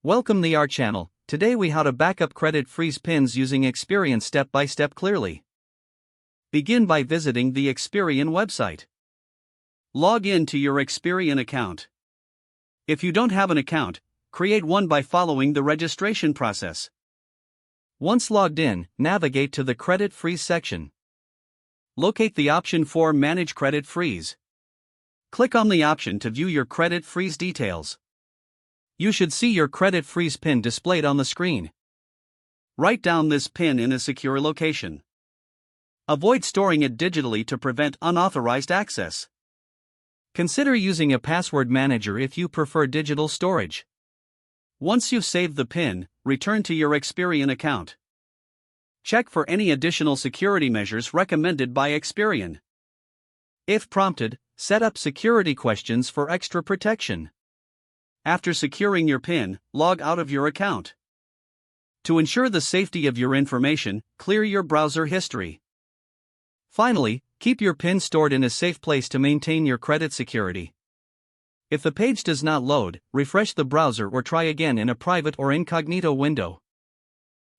Welcome to our channel. Today we how to backup credit freeze pins using Experian step by step clearly. Begin by visiting the Experian website. Log in to your Experian account. If you don't have an account, create one by following the registration process. Once logged in, navigate to the credit freeze section. Locate the option for Manage Credit Freeze. Click on the option to view your credit freeze details. You should see your credit freeze pin displayed on the screen. Write down this pin in a secure location. Avoid storing it digitally to prevent unauthorized access. Consider using a password manager if you prefer digital storage. Once you've saved the pin, return to your Experian account. Check for any additional security measures recommended by Experian. If prompted, set up security questions for extra protection. After securing your PIN, log out of your account. To ensure the safety of your information, clear your browser history. Finally, keep your PIN stored in a safe place to maintain your credit security. If the page does not load, refresh the browser or try again in a private or incognito window.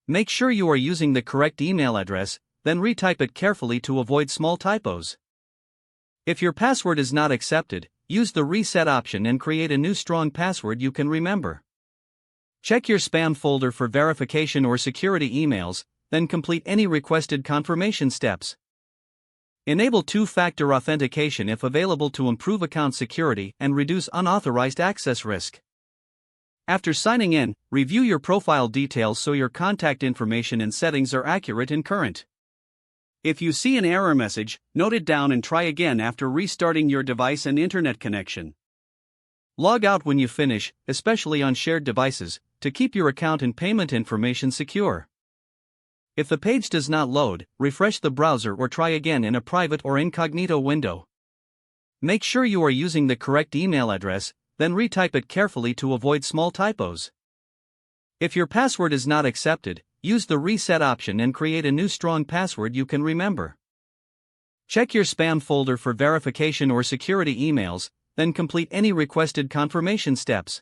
Make sure you are using the correct email address, then retype it carefully to avoid small typos. If your password is not accepted, use the reset option and create a new strong password you can remember. Check your spam folder for verification or security emails, then complete any requested confirmation steps. Enable two-factor authentication if available to improve account security and reduce unauthorized access risk. After signing in, review your profile details so your contact information and settings are accurate and current. If you see an error message, note it down and try again after restarting your device and internet connection. Log out when you finish, especially on shared devices, to keep your account and payment information secure. If the page does not load, refresh the browser or try again in a private or incognito window. Make sure you are using the correct email address, then retype it carefully to avoid small typos. If your password is not accepted, use the reset option and create a new strong password you can remember. Check your spam folder for verification or security emails, then complete any requested confirmation steps.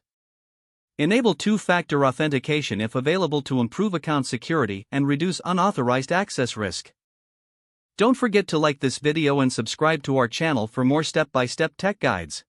Enable two-factor authentication if available to improve account security and reduce unauthorized access risk. Don't forget to like this video and subscribe to our channel for more step-by-step tech guides.